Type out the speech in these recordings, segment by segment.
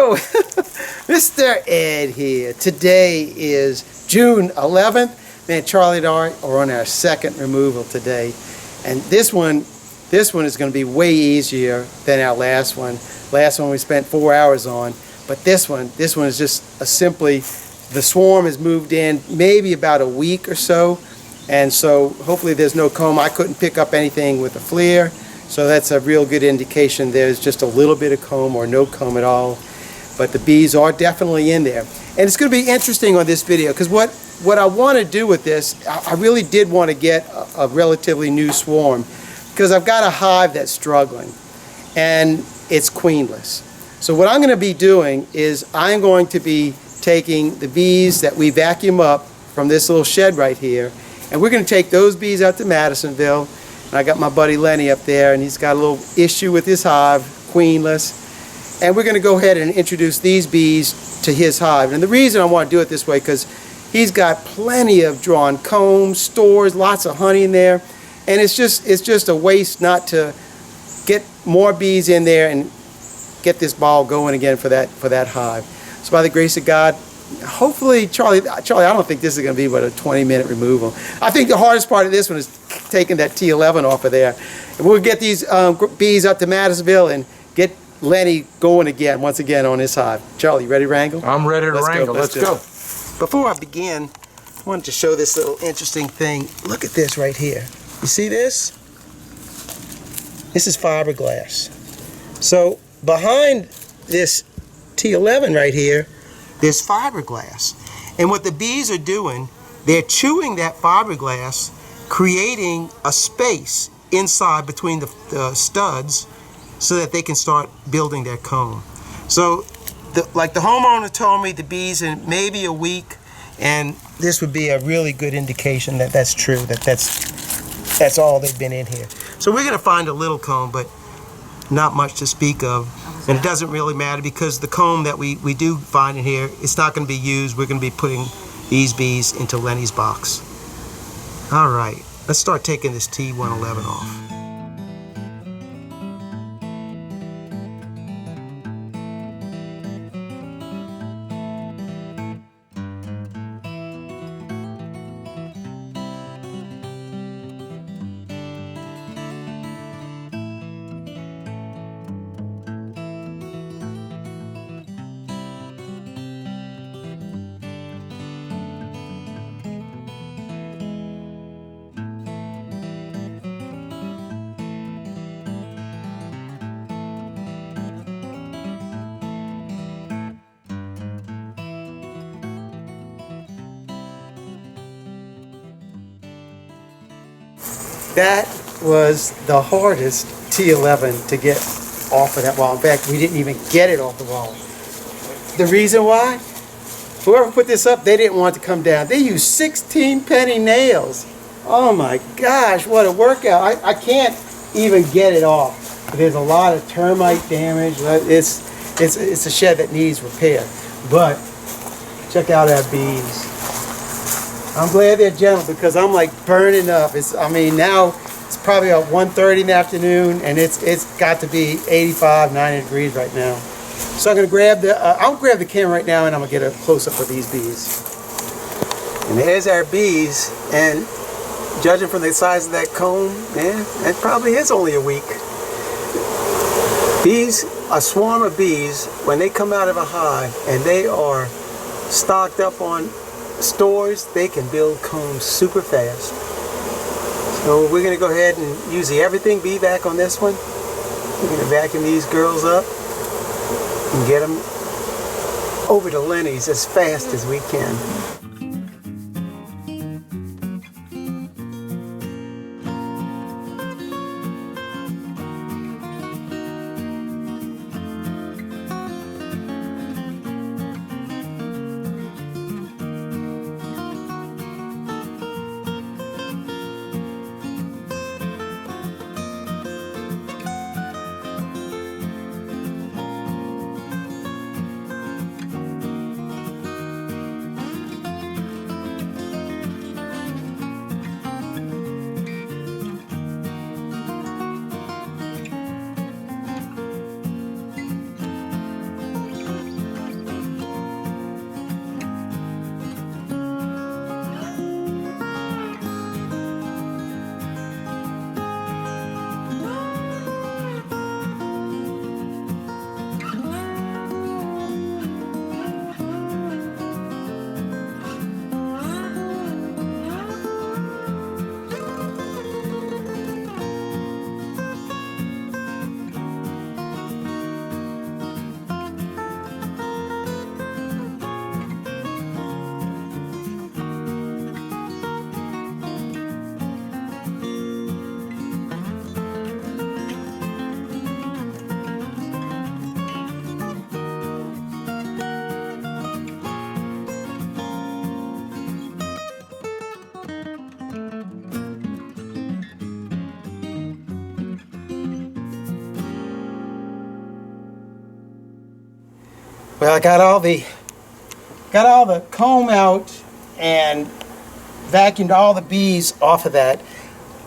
Hello, Mr. Ed here. Today is June 11th. Man, Charlie and I are on our second removal today. And this one is going to be way easier than our last one. Last one we spent 4 hours on. But this one is just simply, the swarm has moved in maybe about a week or so. And so hopefully there's no comb. I couldn't pick up anything with a flare. So that's a real good indication there's just a little bit of comb or no comb at all. But the bees are definitely in there. And it's going to be interesting on this video because what I want to do with this, I really did want to get a relatively new swarm because I've got a hive that's struggling and it's queenless. So what I'm going to be doing is I'm going to be taking the bees that we vacuum up from this little shed right here, and we're going to take those bees out to Madisonville. And I got my buddy Lenny up there, and he's got a little issue with his hive, queenless. And we're going to go ahead and introduce these bees to his hive. And the reason I want to do it this way, because he's got plenty of drawn combs, stores, lots of honey in there. And it's just a waste not to get more bees in there and get this ball going again for that hive. So by the grace of God, hopefully, Charlie, I don't think this is going to be but a 20-minute removal. I think the hardest part of this one is taking that T11 off of there. And we'll get these bees up to Madisonville and get Lenny going again, once again, on his hive. Charlie, you ready to wrangle? I'm ready to wrangle. Let's go. Before I begin, I wanted to show this little interesting thing. Look at this right here. You see this? This is fiberglass. So behind this T11 right here, there's fiberglass. And what the bees are doing, they're chewing that fiberglass, creating a space inside between the studs so that they can start building their comb. So like the homeowner told me, the bees in maybe a week, and this would be a really good indication that that's true, that's all they've been in here. So we're going to find a little comb, but not much to speak of. And it doesn't really matter because the comb that we do find in here, it's not going to be used. We're going to be putting these bees into Lenny's box. All right, let's start taking this T111 off. That was the hardest T11 to get off of that wall. In fact, we didn't even get it off the wall. The reason why? Whoever put this up, they didn't want it to come down. They used 16 penny nails. Oh my gosh, what a workout. I can't even get it off. There's a lot of termite damage. It's a shed that needs repair. But check out our bees. I'm glad they're gentle because I'm like burning up. Now it's probably about 1:30 in the afternoon, and it's got to be 85, 90 degrees right now. So I'm gonna I'll grab the camera right now, and I'm gonna get a close-up of these bees. And there's our bees, and judging from the size of that comb, man, it probably is only a week. A swarm of bees, when they come out of a hive and they are stocked up on stores, they can build combs super fast. So we're going to go ahead and use the everything bee vac on this one. We're going to vacuum these girls up and get them over to Lenny's as fast as we can. Well, I got all the comb out and vacuumed all the bees off of that.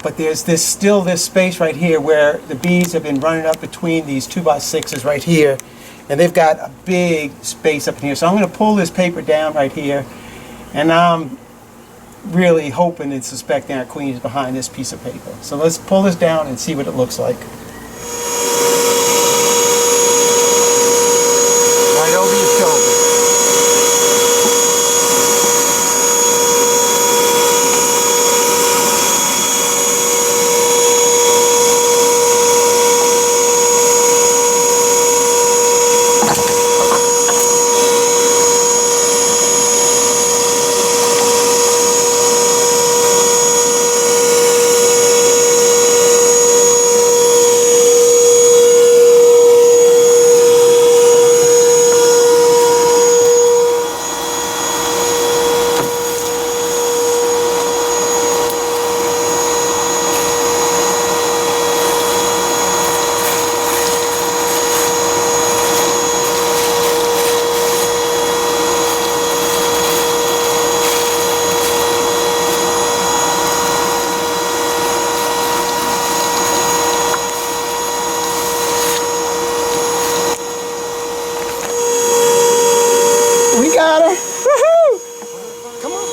But there's still this space right here where the bees have been running up between these 2x6s right here. And they've got a big space up in here. So I'm going to pull this paper down right here. And I'm really hoping and suspecting our queen is behind this piece of paper. So let's pull this down and see what it looks like. Right over your shoulder. We got her. Woohoo! Come on.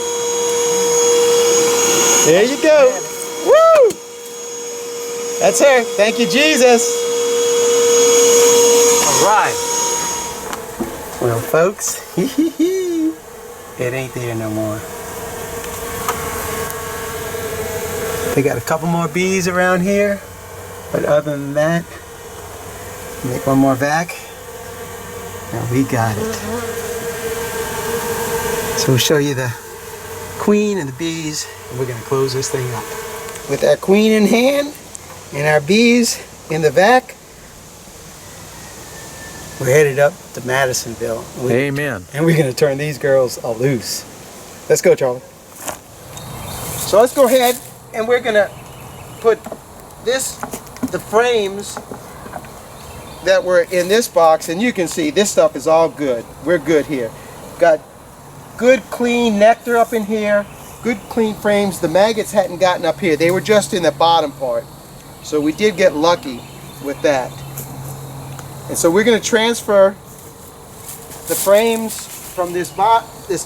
There you go. Woo! That's her. Thank you, Jesus. All right. Well, folks, it ain't there no more. They got a couple more bees around here, but other than that, make one more vac. Now we got it. So we'll show you the queen and the bees, and we're going to close this thing up. With our queen in hand and our bees in the vac, we're headed up to Madisonville. Amen. And we're going to turn these girls loose. Let's go, Charlie. So let's go ahead and we're going to put the frames that were in this box, and you can see this stuff is all good. We're good here. Got good clean nectar up in here, good clean frames. The maggots hadn't gotten up here. They were just in the bottom part. So we did get lucky with that. And so we're going to transfer the frames from this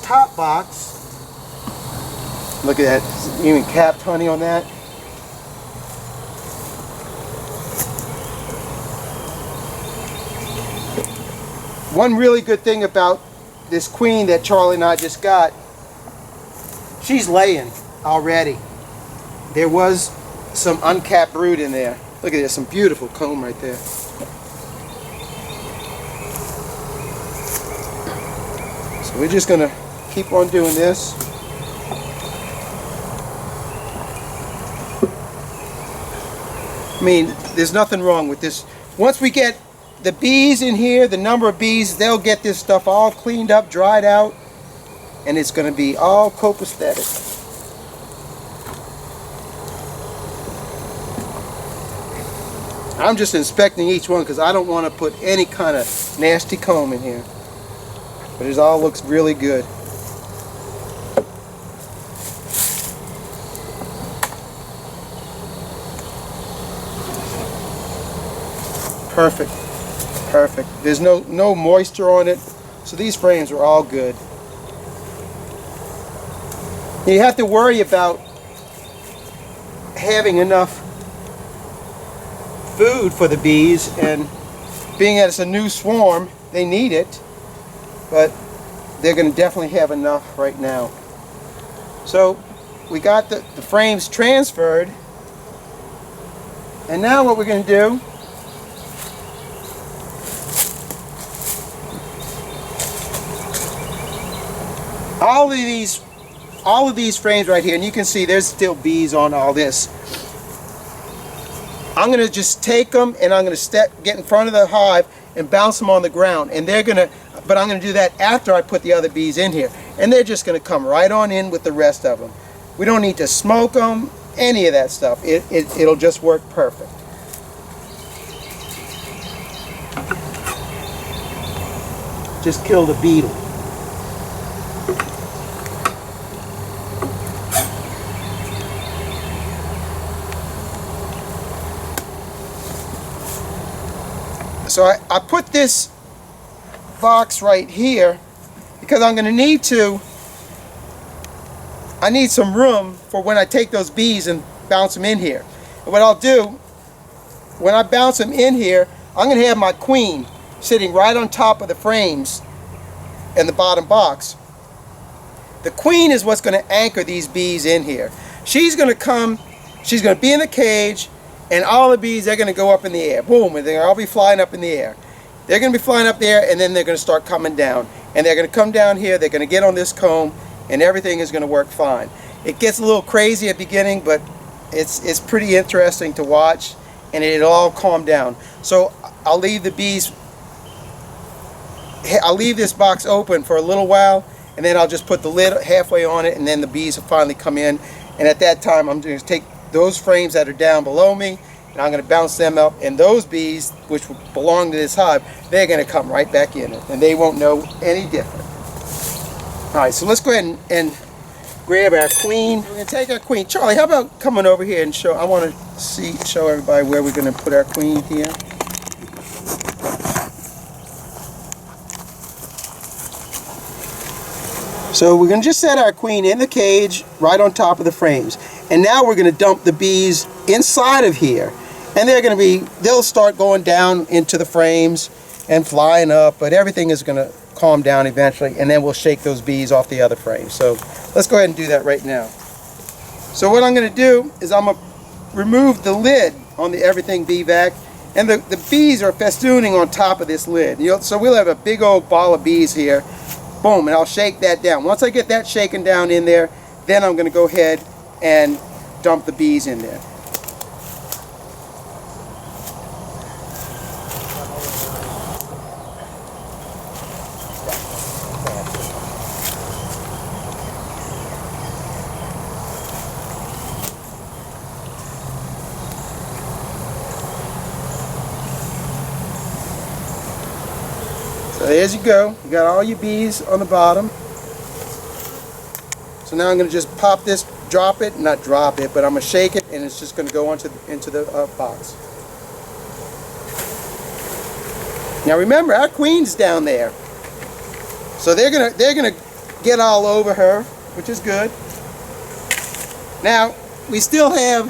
top box. Look at that, even capped honey on that. One really good thing about this queen that Charlie and I just got, she's laying already. There was some uncapped brood in there. Look at this, some beautiful comb right there. So we're just gonna keep on doing this. I mean, there's nothing wrong with this. Once we get the bees in here, the number of bees, they'll get this stuff all cleaned up, dried out, and it's going to be all copacetic. I'm just inspecting each one because I don't want to put any kind of nasty comb in here. But it all looks really good. Perfect. Perfect. There's no moisture on it, so these frames are all good. You have to worry about having enough food for the bees, and being that it's a new swarm, they need it, but they're going to definitely have enough right now. So we got the frames transferred, and now what we're going to do, all of these frames right here, and you can see there's still bees on all this. I'm going to just take them and I'm going to get in front of the hive and bounce them on the ground, and but I'm going to do that after I put the other bees in here, and they're just going to come right on in with the rest of them. We don't need to smoke them, any of that stuff. It'll just work perfect. just killed a beetle. So I put this box right here because I'm going to I need some room for when I take those bees and bounce them in here. And what I'll do, when I bounce them in here, I'm going to have my queen sitting right on top of the frames in the bottom box. The queen is what's going to anchor these bees in here. She's going to come, she's going to be in the cage, and all the bees, they're going to go up in the air. Boom, and they'll all be flying up in the air. They're going to be flying up there, and then they're going to start coming down. And they're going to come down here, they're going to get on this comb, and everything is going to work fine. It gets a little crazy at the beginning, but it's pretty interesting to watch, and it'll all calm down. So I'll leave the bees, I'll leave this box open for a little while, and then I'll just put the lid halfway on it, and then the bees will finally come in. And at that time, I'm going to take those frames that are down below me, and I'm going to bounce them up, and those bees, which belong to this hive, they're going to come right back in it, and they won't know any different. All right, so let's go ahead and grab our queen. We're going to take our queen. Charlie, how about coming over here and show, I want to show everybody where we're going to put our queen here. So we're going to just set our queen in the cage right on top of the frames. And now we're going to dump the bees inside of here. And they'll start going down into the frames and flying up, but everything is going to calm down eventually, and then we'll shake those bees off the other frames. So let's go ahead and do that right now. So what I'm going to do is I'm going to remove the lid on the everything bee vac, and the bees are festooning on top of this lid. So we'll have a big old ball of bees here. Boom, and I'll shake that down. Once I get that shaken down in there, then I'm going to go ahead and dump the bees in there. So there's you go. You got all your bees on the bottom. So now I'm going to just pop this, drop it, not drop it, but I'm going to shake it, and it's just going to go into the box. Now remember, our queen's down there, so they're gonna get all over her, which is good. Now we still have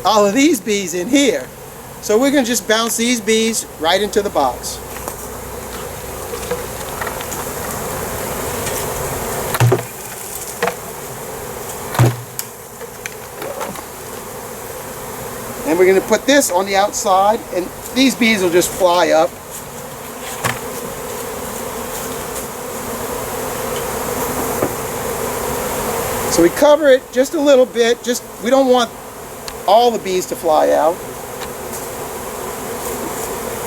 all of these bees in here, so we're going to just bounce these bees right into the box. And we're going to put this on the outside, and these bees will just fly up. So we cover it just a little bit. We don't want all the bees to fly out.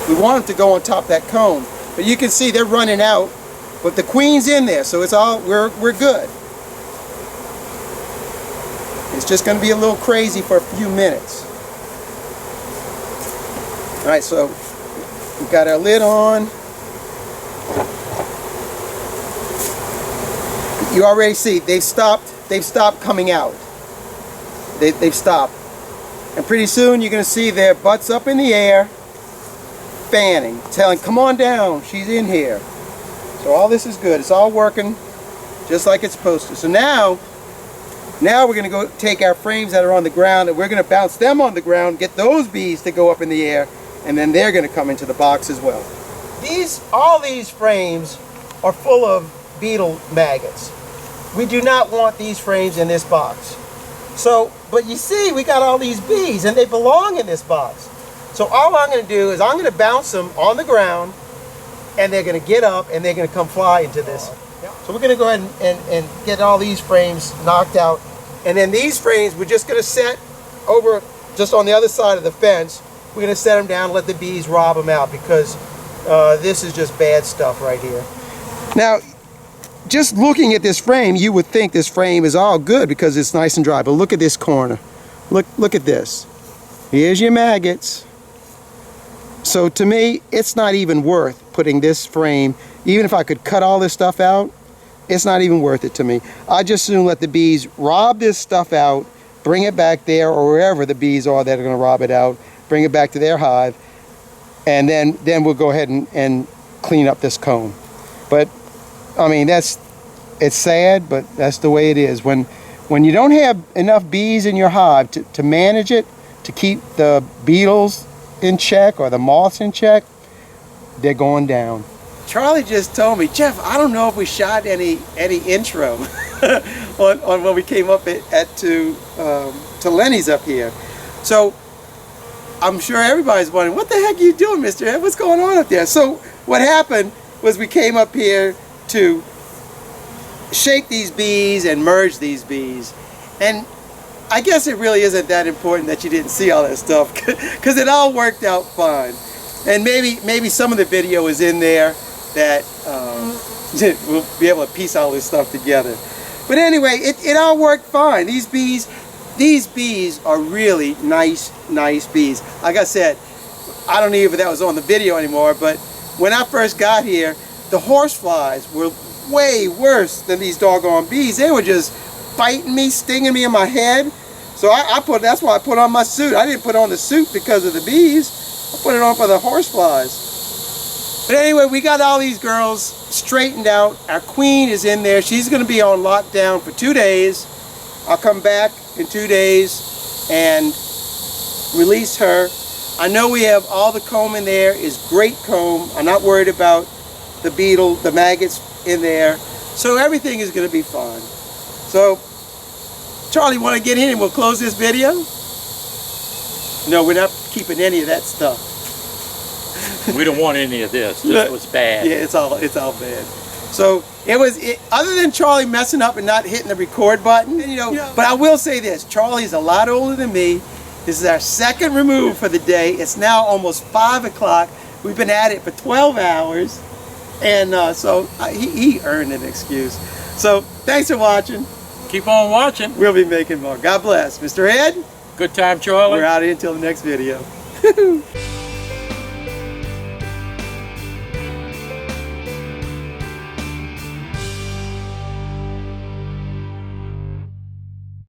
We want them to go on top of that comb. But you can see they're running out, but the queen's in there, so it's all we're good. It's just going to be a little crazy for a few minutes. Alright, so we've got our lid on. You already see they've stopped coming out. They've stopped. And pretty soon you're going to see their butts up in the air, fanning, telling, come on down, she's in here. So all this is good. It's all working just like it's supposed to. So now we're going to go take our frames that are on the ground, and we're going to bounce them on the ground, get those bees to go up in the air, and then they're going to come into the box as well. All these frames are full of beetle maggots. We do not want these frames in this box. So, but you see, we got all these bees, and they belong in this box. So all I'm going to do is I'm going to bounce them on the ground, and they're going to get up, and they're going to come fly into this. So we're going to go ahead and get all these frames knocked out. And then these frames, we're just going to set over just on the other side of the fence. We're going to set them down and let the bees rob them out, because this is just bad stuff right here. Now, just looking at this frame, you would think this frame is all good because it's nice and dry. But look at this corner. Look at this. Here's your maggots. So to me, it's not even worth putting this frame, even if I could cut all this stuff out, it's not even worth it to me. I just soon let the bees rob this stuff out, bring it back there or wherever the bees are that are going to rob it out, bring it back to their hive, and then we'll go ahead and clean up this comb. But I mean, it's sad, but that's the way it is. When you don't have enough bees in your hive to manage it, to keep the beetles in check or the moths in check, they're going down. Charlie just told me, Jeff, I don't know if we shot any intro on when we came up to Lenny's up here. So I'm sure everybody's wondering, what the heck are you doing, Mr. Ed? What's going on up there? So what happened was we came up here to shake these bees and merge these bees. And I guess it really isn't that important that you didn't see all that stuff, because it all worked out fine. And maybe some of the video is in there that we'll be able to piece all this stuff together. But anyway, it all worked fine. These bees are really nice bees. Like I said, I don't know if that was on the video anymore, but when I first got here, the horseflies were way worse than these doggone bees. They were just biting me, stinging me in my head. So that's why I put on my suit. I didn't put on the suit because of the bees. I put it on for the horseflies. But anyway, we got all these girls straightened out. Our queen is in there. She's going to be on lockdown for 2 days. I'll come back in 2 days and release her. I know we have all the comb in there. Is great comb. I'm not worried about the maggots in there. So everything is going to be fine. So, Charlie, want to get in and we'll close this video? No, we're not keeping any of that stuff. We don't want any of this. This was bad. Yeah, it's all bad. So other than Charlie messing up and not hitting the record button, but I will say this, Charlie's a lot older than me. This is our second remove for the day. It's now almost 5 o'clock. We've been at it for 12 hours. And so he earned an excuse. So thanks for watching. Keep on watching. We'll be making more. God bless. Mr. Ed? Good time, Charlie. We're out of here until the next video.